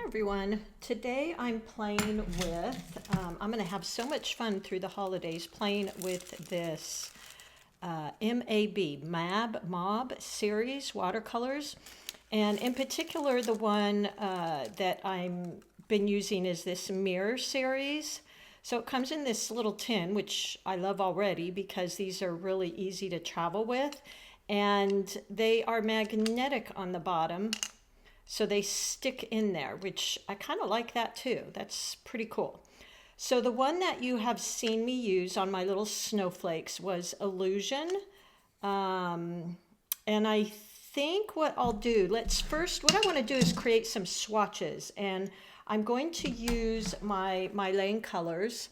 Everyone. Today I'm playing with, I'm going to have so much fun through the holidays playing with this MAB series watercolors. And in particular, the one that I'm been using is this mirror series. So it comes in this little tin, which I love already because these are really easy to travel with. And they are magnetic on the bottom. So they stick in there, which I kind of like that too. That's pretty cool. So the one that you have seen me use on my little snowflakes was Illusion. And I think what I'll do, what I want to do is create some swatches. And I'm going to use my MeiLang colors.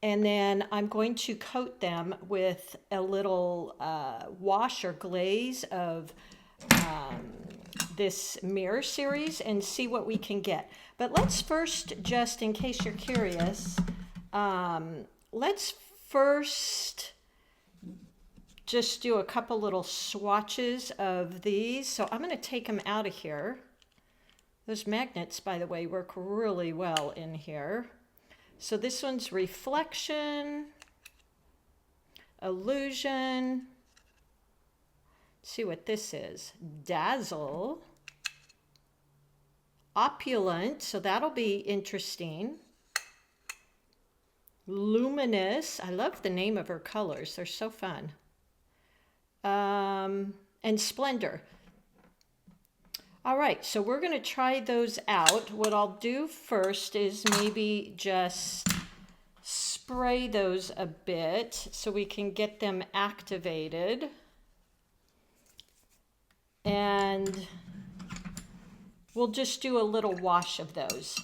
And then I'm going to coat them with a little wash or glaze of this mirror series and see what we can get. But let's first, just in case you're curious, let's first just do a couple little swatches of these. So I'm going to take them out of here. Those magnets, by the way, work really well in here. So this one's Reflection, Illusion. See what this is. Dazzle. Opulent, so that'll be interesting. Luminous. I love the name of her colors. They're so fun. And Splendor. All right, so we're going to try those out. What I'll do first is maybe just spray those a bit so we can get them activated. And we'll just do a little wash of those.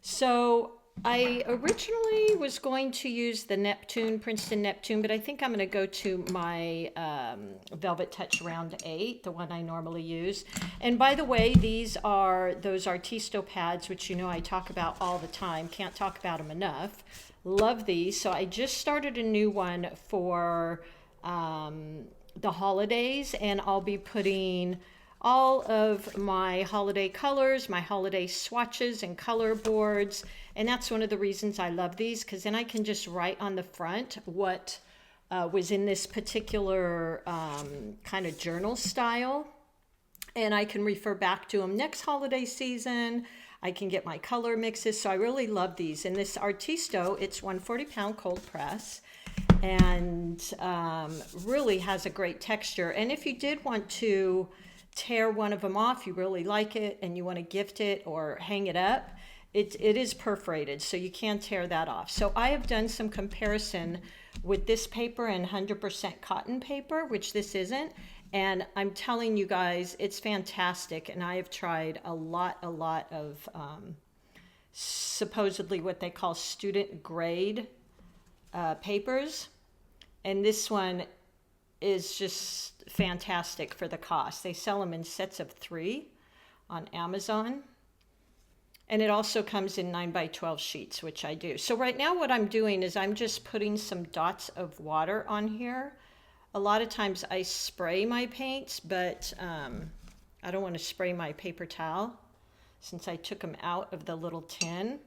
So I originally was going to use the Princeton Neptune, but I think I'm going to go to my Velvet Touch Round 8, the one I normally use. And by the way, these are those Artisto pads, which you know I talk about all the time. Can't talk about them enough. Love these. So I just started a new one for the holidays, and I'll be putting all of my holiday colors, my holiday swatches and color boards, and that's one of the reasons I love these, because then I can just write on the front what was in this particular kind of journal style, and I can refer back to them next holiday season. I can get my color mixes, so I really love these. And this Artisto, it's 140-pound cold press, and really has a great texture. And if you did want to tear one of them off, you really like it and you want to gift it or hang it up, it is perforated, so you can tear that off. So I have done some comparison with this paper and 100% cotton paper, which this isn't, and I'm telling you guys, it's fantastic. And I have tried a lot of supposedly what they call student grade papers, and this one is just fantastic for the cost. They sell them in sets of 3 on Amazon, and it also comes in 9x12 sheets, which I do. So right now what I'm doing is I'm just putting some dots of water on here. A lot of times I spray my paints, but I don't want to spray my paper towel since I took them out of the little tin.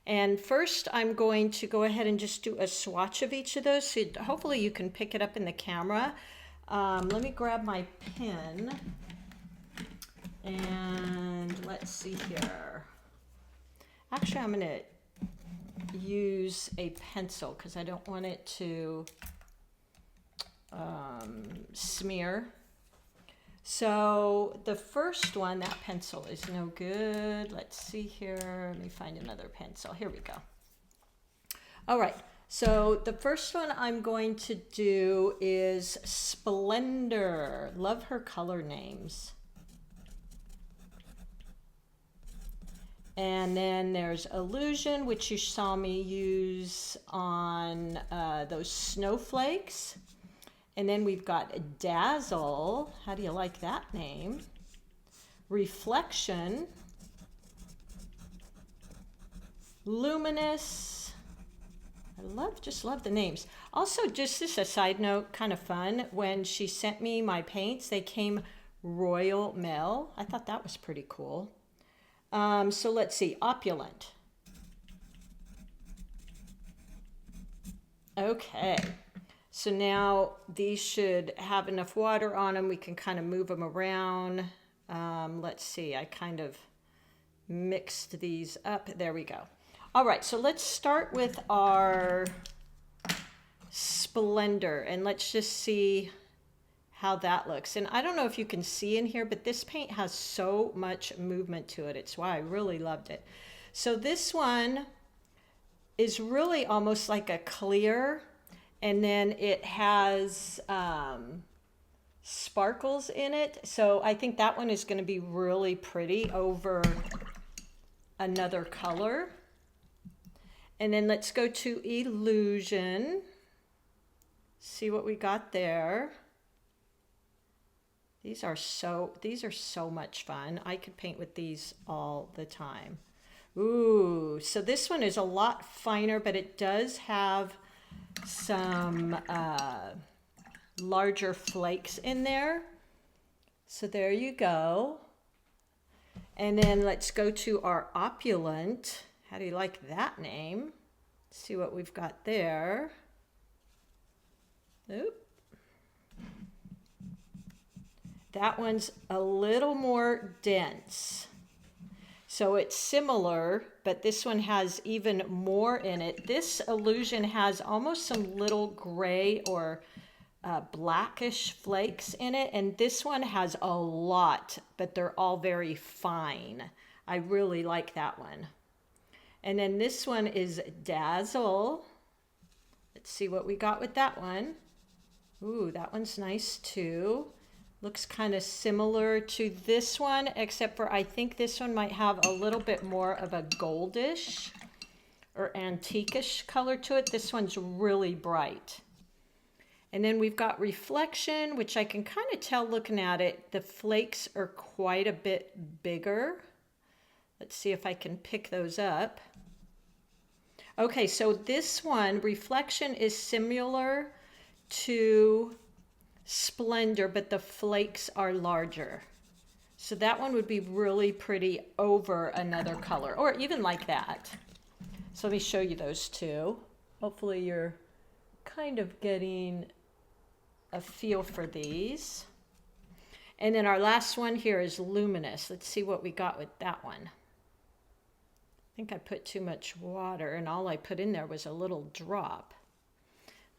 And first I'm going to go ahead and just do a swatch of each of those, so hopefully you can pick it up in the camera. Let me grab my pen, and let's see here. Actually, I'm going to use a pencil because I don't want it to smear. So the first one, that pencil is no good. Let's see here. Let me find another pencil. Here we go. All right. So the first one I'm going to do is Splendor. Love her color names. And then there's Illusion, which you saw me use on those snowflakes. And then we've got Dazzle. How do you like that name? Reflection. Luminous. I just love the names. Also, just this a side note, kind of fun. When she sent me my paints, they came Royal Mail. I thought that was pretty cool. So let's see, opulent. Okay, so now these should have enough water on them. We can kind of move them around. Let's see, I kind of mixed these up. There we go. All right, so let's start with our Splendor, and let's just see how that looks. And I don't know if you can see in here, but this paint has so much movement to it. It's why I really loved it. So this one is really almost like a clear, and then it has sparkles in it. So I think that one is going to be really pretty over another color. And then let's go to Illusion. See what we got there. These are so much fun. I could paint with these all the time. Ooh, so this one is a lot finer, but it does have some larger flakes in there. So there you go. And then let's go to our Opulent. How do you like that name? See what we've got there. Oop. That one's a little more dense. So it's similar, but this one has even more in it. This Illusion has almost some little gray or blackish flakes in it. And this one has a lot, but they're all very fine. I really like that one. And then this one is Dazzle. Let's see what we got with that one. Ooh, that one's nice too. Looks kind of similar to this one, except for I think this one might have a little bit more of a goldish or antiquish color to it. This one's really bright. And then we've got Reflection, which I can kind of tell looking at it. The flakes are quite a bit bigger. Let's see if I can pick those up. Okay, so this one, Reflection, is similar to Splendor, but the flakes are larger. So that one would be really pretty over another color, or even like that. So let me show you those two. Hopefully you're kind of getting a feel for these. And then our last one here is Luminous. Let's see what we got with that one. I think I put too much water, and all I put in there was a little drop.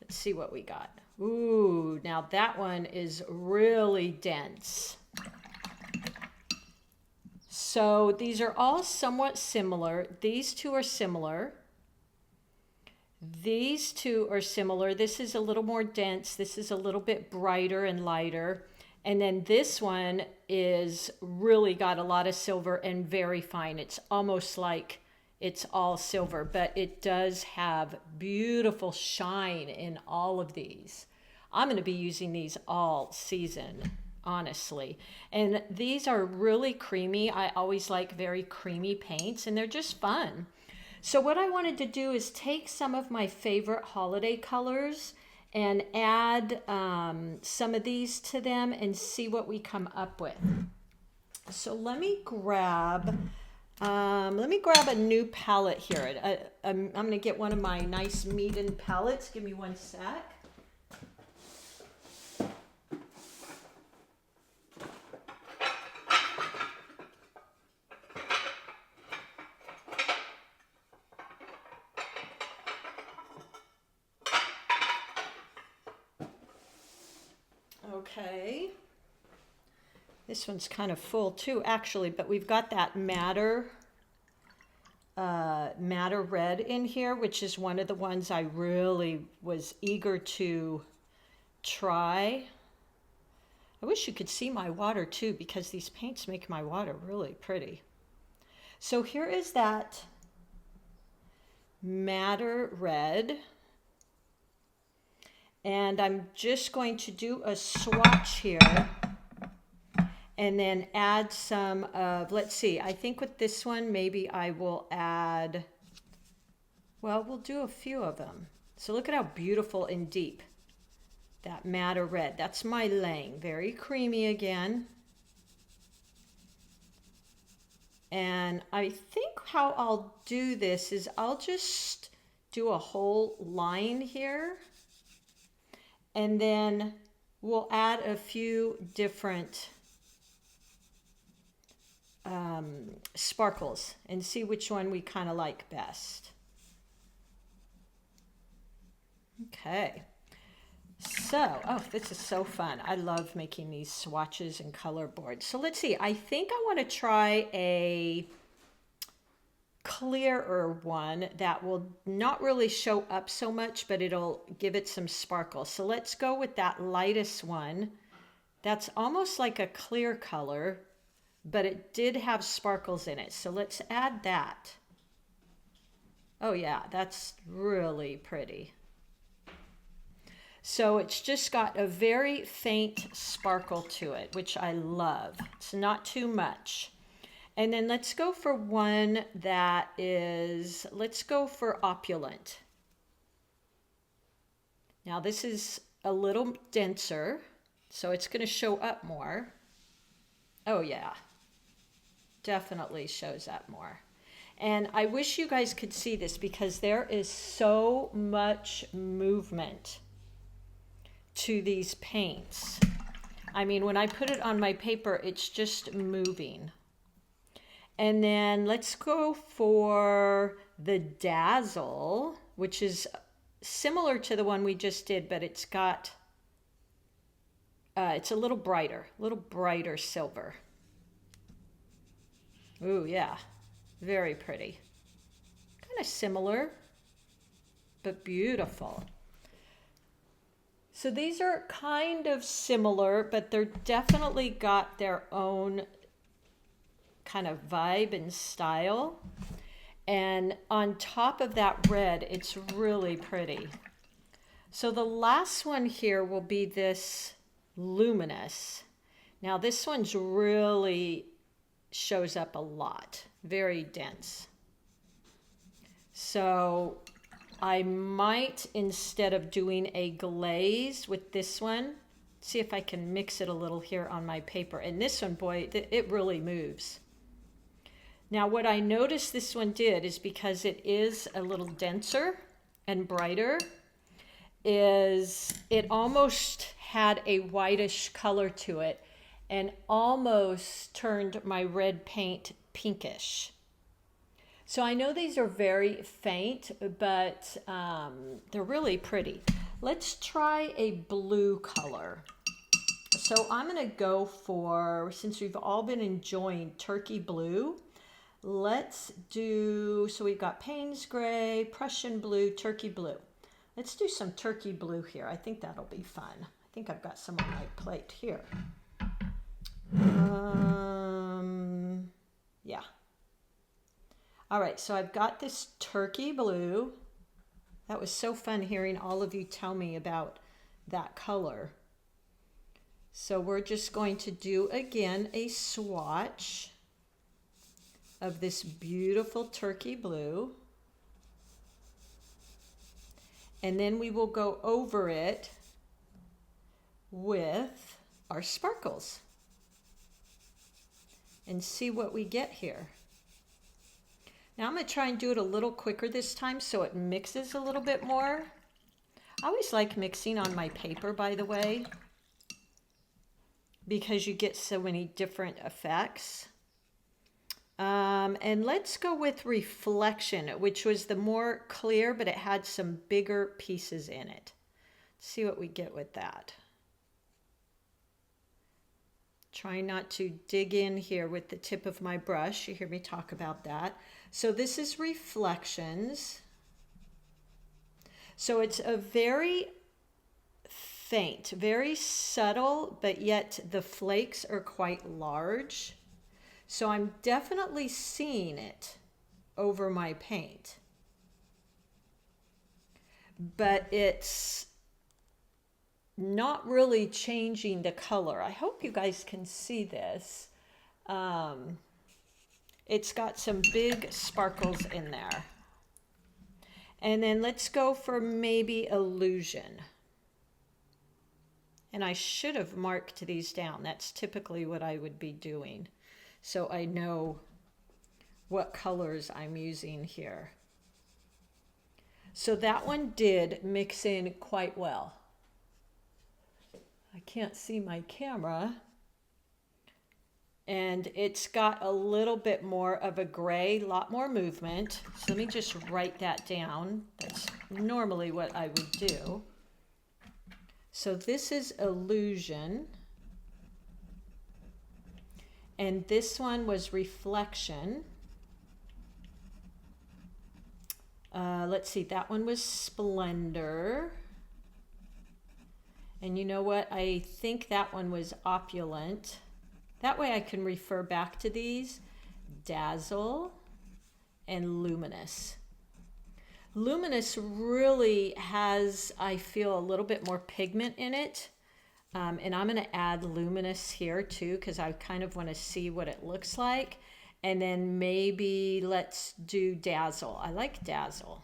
Let's see what we got. Ooh, now that one is really dense. So these are all somewhat similar. These two are similar. These two are similar. This is a little more dense. This is a little bit brighter and lighter. And then this one is really got a lot of silver and very fine. It's almost like it's all silver, but it does have beautiful shine in all of these. I'm going to be using these all season, honestly. And these are really creamy. I always like very creamy paints, and they're just fun. So what I wanted to do is take some of my favorite holiday colors and add some of these to them and see what we come up with. So let me grab a new palette here. I'm going to get one of my nice Meeden palettes. Give me one sec. Okay. This one's kind of full too, actually, but we've got that madder red in here, which is one of the ones I really was eager to try. I wish you could see my water too, because these paints make my water really pretty. So here is that madder red. And I'm just going to do a swatch here and then add some of, let's see, I think with this one, maybe I will add, well, we'll do a few of them. So look at how beautiful and deep that madder red. That's MeiLiang, very creamy again. And I think how I'll do this is I'll just do a whole line here, and then we'll add a few different sparkles and see which one we kind of like best. Okay. So, oh, this is so fun. I love making these swatches and color boards. So let's see. I think I want to try a clearer one that will not really show up so much, but it'll give it some sparkle. So let's go with that lightest one. That's almost like a clear color, but it did have sparkles in it. So let's add that. Oh yeah, that's really pretty. So it's just got a very faint sparkle to it, which I love. It's not too much. And then let's go for one that is, let's go for opulent. Now this is a little denser, so it's going to show up more. Oh yeah, definitely shows up more. And I wish you guys could see this because there is so much movement to these paints. I mean, when I put it on my paper, it's just moving. And then let's go for the Dazzle, which is similar to the one we just did, but it's got, it's a little brighter silver. Ooh, yeah, very pretty. Kind of similar, but beautiful. So these are kind of similar, but they're definitely got their own kind of vibe and style. And on top of that red, it's really pretty. So the last one here will be this luminous. Now this one's really shows up a lot, very dense. So I might, instead of doing a glaze with this one, see if I can mix it a little here on my paper. And this one, boy, it really moves. Now what I noticed this one did is because it is a little denser and brighter, is it almost had a whitish color to it and almost turned my red paint pinkish. So I know these are very faint, but they're really pretty. Let's try a blue color. So I'm gonna go for, since we've all been enjoying turkey blue, let's do, so we've got Payne's Gray, Prussian blue, turkey blue. Let's do some turkey blue here. I think that'll be fun. I think I've got some on my plate here. Yeah. All right, so I've got this turkey blue. That was so fun hearing all of you tell me about that color. So we're just going to do, again, a swatch of this beautiful turkey blue. And then we will go over it with our sparkles and see what we get here. Now I'm going to try and do it a little quicker this time so it mixes a little bit more. I always like mixing on my paper, by the way, because you get so many different effects. And let's go with Reflection, which was the more clear, but it had some bigger pieces in it. Let's see what we get with that. Try not to dig in here with the tip of my brush. You hear me talk about that. So this is Reflections. So it's a very faint, very subtle, but yet the flakes are quite large. So I'm definitely seeing it over my paint. But it's not really changing the color. I hope you guys can see this. It's got some big sparkles in there. And then let's go for maybe Illusion. And I should have marked these down. That's typically what I would be doing, so I know what colors I'm using here. So that one did mix in quite well. I can't see my camera. And it's got a little bit more of a gray, a lot more movement. So let me just write that down. That's normally what I would do. So this is Illusion. And this one was Reflection. Let's see, that one was Splendor. And you know what? I think that one was Opulent. That way I can refer back to these. Dazzle and Luminous. Luminous really has, I feel, a little bit more pigment in it. And I'm going to add Luminous here too, because I kind of want to see what it looks like. And then maybe let's do Dazzle. I like Dazzle.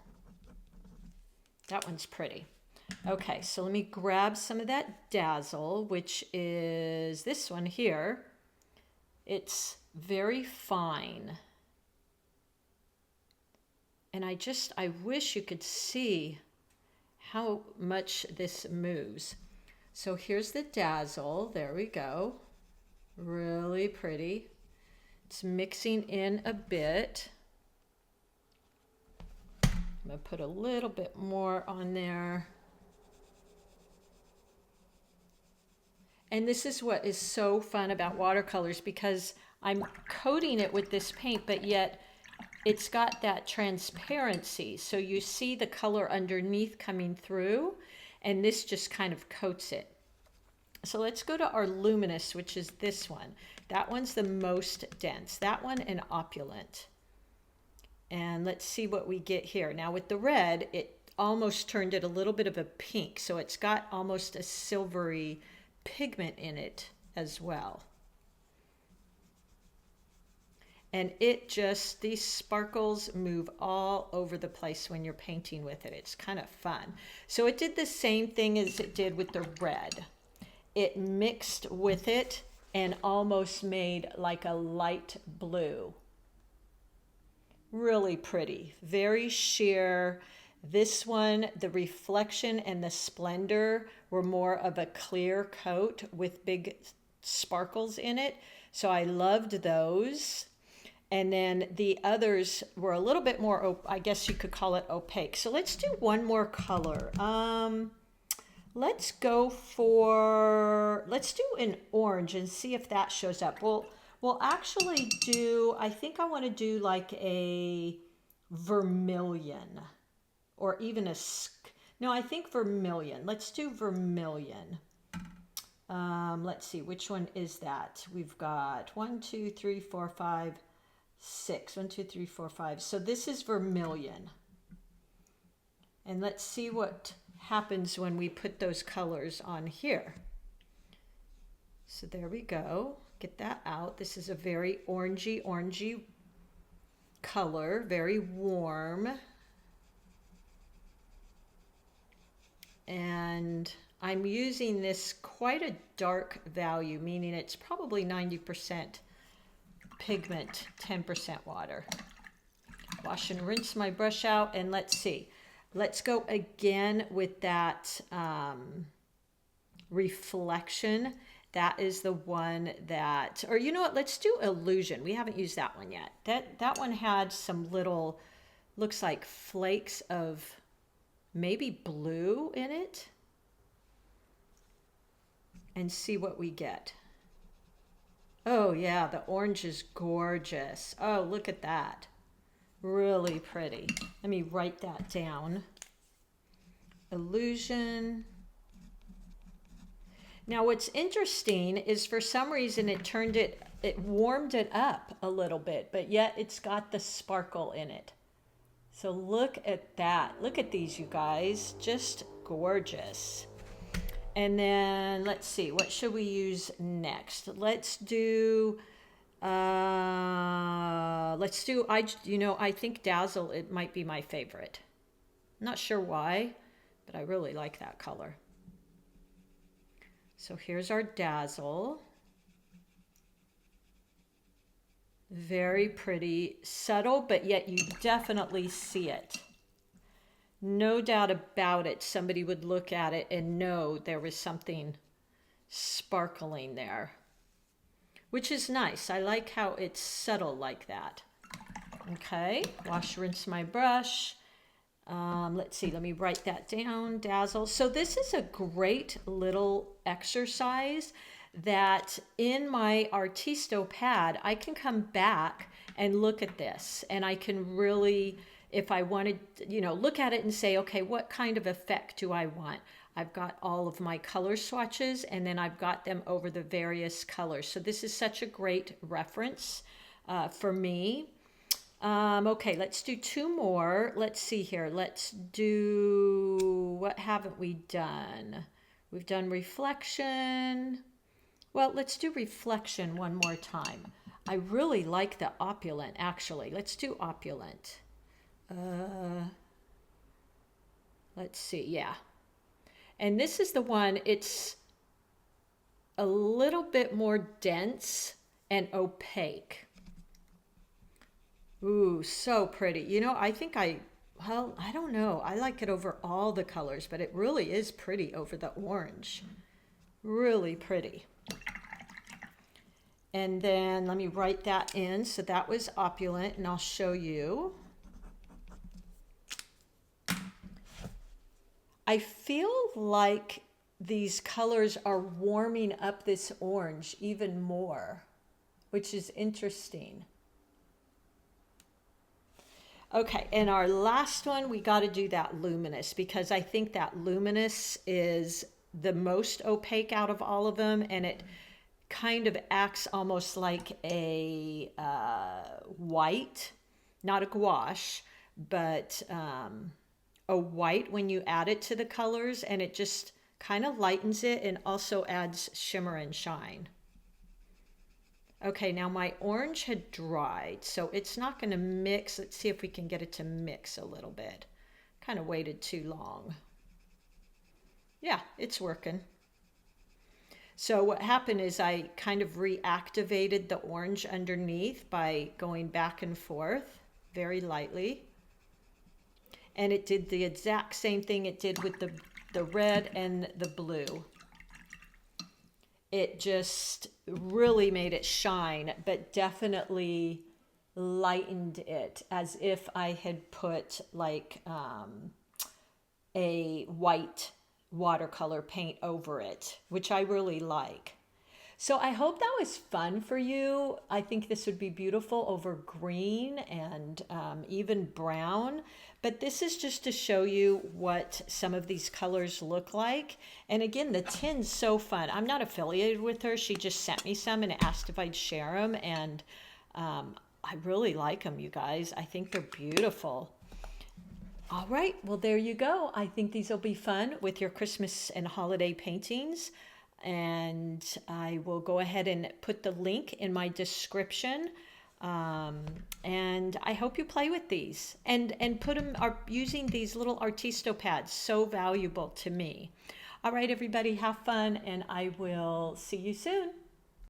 That one's pretty. Okay, so let me grab some of that Dazzle, which is this one here. It's very fine. And I wish you could see how much this moves. So here's the Dazzle. There we go. Really pretty. It's mixing in a bit. I'm going to put a little bit more on there. And this is what is so fun about watercolors, because I'm coating it with this paint, but yet it's got that transparency. So you see the color underneath coming through, and this just kind of coats it. So let's go to our Luminous, which is this one. That one's the most dense. That one and Opulent. And let's see what we get here. Now with the red, it almost turned it a little bit of a pink. So it's got almost a silvery pigment in it as well. And it just, these sparkles move all over the place when you're painting with it. It's kind of fun. So it did the same thing as it did with the red. It mixed with it and almost made like a light blue. Really pretty, very sheer. This one, the Reflection and the Splendor were more of a clear coat with big sparkles in it. So I loved those. And then the others were a little bit more, I guess you could call it opaque. So let's do one more color. Let's do an orange and see if that shows up. We'll actually do, I think I want to do like a vermilion. Or even no, I think vermilion. Let's do vermilion. Let's see, which one is that? We've got 1, 2, 3, 4, 5, 6. 1, 2, 3, 4, 5. So this is vermilion. And let's see what happens when we put those colors on here. So there we go. Get that out. This is a very orangey color, very warm. And I'm using this quite a dark value, meaning it's probably 90% pigment, 10% water. Wash and rinse my brush out, and let's see. Let's go again with that Reflection. That is the one that, or you know what, let's do Illusion. We haven't used that one yet. That one had some little, looks like flakes of maybe blue in it, and see what we get. Oh yeah, the orange is gorgeous. Oh, look at that. Really pretty. Let me write that down. Illusion. Now what's interesting is for some reason it warmed it up a little bit, but yet it's got the sparkle in it. So look at that. Look at these, you guys. Just gorgeous. And then let's see, what should we use next? Let's do, I think Dazzle, it might be my favorite. Not sure why, but I really like that color. So here's our Dazzle. Very pretty, subtle, but yet you definitely see it. No doubt about it, somebody would look at it and know there was something sparkling there, which is nice. I like how it's subtle like that. Okay, wash, rinse my brush. Let's see, let me write that down, dazzle. So this is a great little exercise that in my Artisto pad, I can come back and look at this, and I can really, if I wanted, you know, look at it and say, okay, what kind of effect do I want? I've got all of my color swatches, and then I've got them over the various colors. So this is such a great reference for me. Okay, let's do two more. Let's see here. Let's do, what haven't we done? We've done reflection. Well, let's do reflection one more time. I really like the opulent, actually. Let's do opulent. Let's see, yeah. And this is the one, it's a little bit more dense and opaque. Ooh, so pretty. You know, I think well, I don't know. I like it over all the colors, but it really is pretty over the orange. Really pretty. And then let me write that in. So that was opulent, and I'll show you. I feel like these colors are warming up this orange even more, which is interesting. Okay, and our last one, we got to do that luminous, because I think that luminous is the most opaque out of all of them, and it kind of acts almost like a white, not a gouache, but a white when you add it to the colors, and it just kind of lightens it and also adds shimmer and shine. Okay, now my orange had dried, so it's not going to mix. Let's see if we can get it to mix a little bit. Kind of waited too long. Yeah, it's working. So what happened is I kind of reactivated the orange underneath by going back and forth very lightly. And it did the exact same thing it did with the red and the blue. It just really made it shine, but definitely lightened it as if I had put like a white watercolor paint over it, which I really like. So I hope that was fun for you. I think this would be beautiful over green and even brown. But this is just to show you what some of these colors look like. And again, the tin's so fun. I'm not affiliated with her. She just sent me some and asked if I'd share them. And I really like them, you guys. I think they're beautiful. All right, well, there you go. I think these will be fun with your Christmas and holiday paintings. And I will go ahead and put the link in my description. And I hope you play with these and put them, are using these little Artisto pads, so valuable to me. All right, everybody, have fun, and I will see you soon.